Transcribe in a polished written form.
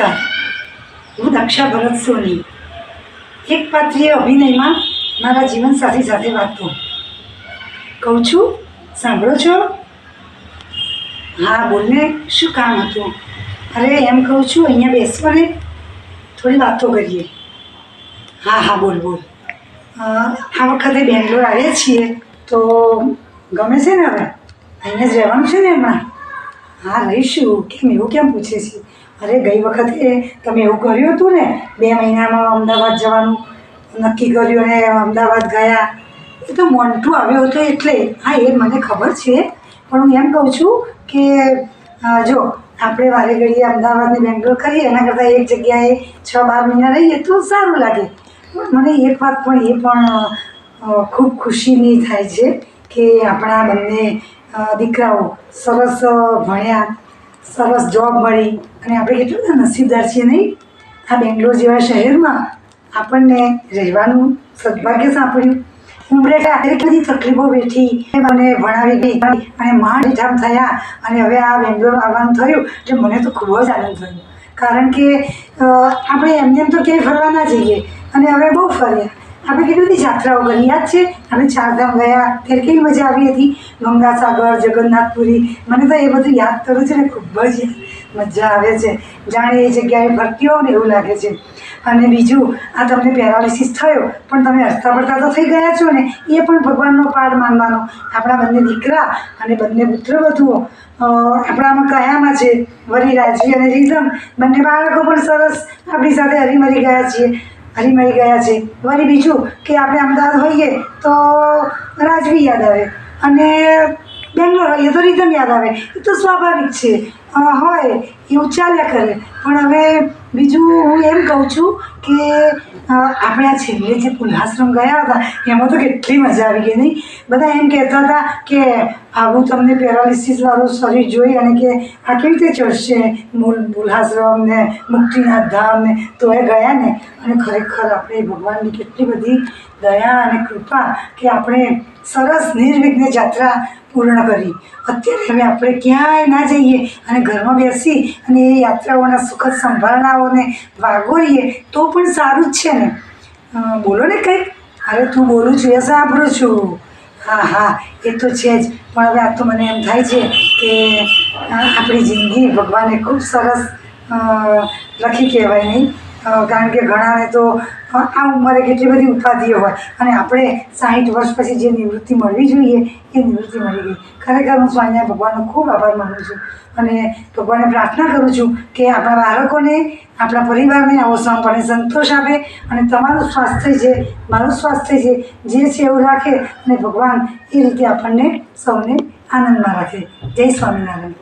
નમસ્કાર, હું દક્ષા ભરત સોની એક પાત્રીય અભિનયમાં મારા જીવનસાથી સાથે વાતો કહું છું. સાંભળો છો? હા બોલને, શું કામ હતું? અરે એમ કહું છું, અહીંયા બેસવો ને, થોડી વાતો કરીએ. હા હા બોલ બોલ. આ વખતે બેંગ્લોર આવ્યા છીએ તો ગમે છે ને? હવે અહીંયા જ રહેવાનું છે ને હમણાં? હા રહીશું. કેમ એવું કેમ પૂછે છે? અરે ગઈ વખતે તમે એવું કર્યું હતું ને, 2 મહિનામાં અમદાવાદ જવાનું નક્કી કર્યું અને અમદાવાદ ગયા. એ તો મોન્ટુ આવ્યો હતો એટલે. હા એ મને ખબર છે, પણ હું એમ કહું છું કે જો આપણે વારે ઘડીએ અમદાવાદ ને બેંગ્લોર કરીએ એના કરતાં એક જગ્યાએ 6-12 મહિના રહીએ તો સારું લાગે. મને એક વાત પણ એ પણ ખૂબ ખુશીની થાય છે કે આપણા બંને દીકરાઓ સરસ ભણ્યા, સરસ જોબ મળી અને આપણે કેટલું બધા નસીબદાર છીએ નહીં? આ બેંગ્લોર જેવા શહેરમાં આપણને રહેવાનું સદભાગ્ય સાંપડ્યું. ઉમરેઠા એટલી બધી તકલીફો વેઠી મને ભણાવી ગઈ અને માંડ ઠામ થયા અને હવે આ બેંગ્લોર આવવાનું થયું એટલે મને તો ખૂબ જ આનંદ થયો. કારણ કે આપણે એમને એમ તો ક્યાંય ફરવા ના જઈએ અને હવે બહુ ફર્યા. આપણે કેટલી બધી યાત્રાઓ કરી, યાદ છે? આપણે 4 ધામ ગયા ત્યારે કેવી મજા આવી હતી. ગંગાસાગર, જગન્નાથપુરી, મને તો એ બધું યાદ કરું છે ને ખૂબ જ મજા આવે છે. જાણે એ જગ્યાએ ફરતી હોવ ને એવું લાગે છે. અને બીજું, આ તમને પેરાલિસિસ થયો પણ તમે હસતા પડતા તો થઈ ગયા છો ને, એ પણ ભગવાનનો પાડ માનવાનો. આપણા બંને દીકરા અને બંને પુત્રવધુઓ આપણામાં કયામાં છે. વળી રાજવી અને રીધમ બંને બાળકો પણ સરસ આપણી સાથે હરીમરી ગયા છે. વળી બીજું કે આપણે અમદાવાદ હોઈએ તો રાજવી યાદ આવે અને બેંગ્લોર હોઈએ તો રીધમ યાદ આવે. એ તો સ્વાભાવિક છે, હોય એવું ચાલ્યા કરે. પણ હવે બીજું હું એમ કહું છું કે આપણે આ છેલ્લે જે પુલ્હાશ્રમ ગયા હતા એમાં તો કેટલી મજા આવી ગઈ નહીં? બધા એમ કહેતા હતા કે આવું તમને પેરાલિસિસવાળું શરીર જોઈ અને કે આ કેવી રીતે ચડશે પુલ્હાશ્રમ ને મુક્તિનાથ ધામ ને, તો એ ગયા ને. અને ખરેખર આપણે ભગવાનની કેટલી બધી દયા અને કૃપા કે આપણે સરસ નિર્વિઘ્ન યાત્રા પૂર્ણ કરી. અત્યારે હવે આપણે ક્યાંય ના જઈએ અને ઘરમાં બેસી અને એ યાત્રાઓના સુખદ સંભાળનાઓને વાગોરીએ તો પણ સારું જ છે ને. બોલો ને કંઈક. અરે તું બોલું છું એ સાંભળું છું. હા હા એ તો છે જ. પણ હવે આ તો મને એમ થાય છે કે આપણી જિંદગી ભગવાને ખૂબ સરસ લખી કહેવાય નહીં? કારણ કે ઘણાને તો આ ઉંમરે કેટલી બધી ઉપાધિઓ હોય અને આપણે 60 વર્ષ પછી જે નિવૃત્તિ મળવી જોઈએ એ નિવૃત્તિ મળી ગઈ. ખરેખર હું સ્વામિનારાયણ ભગવાનનો ખૂબ આભાર માનું છું અને ભગવાનને પ્રાર્થના કરું છું કે આપણા બાળકોને, આપણા પરિવારને આવો સંપૂર્ણ સંતોષ આપે અને તમારું સ્વાસ્થ્ય છે, મારું સ્વાસ્થ્ય છે, જે છે એવું રાખે અને ભગવાન એ રીતે આપણને સૌને આનંદમાં રાખે. જય સ્વામિનારાયણ.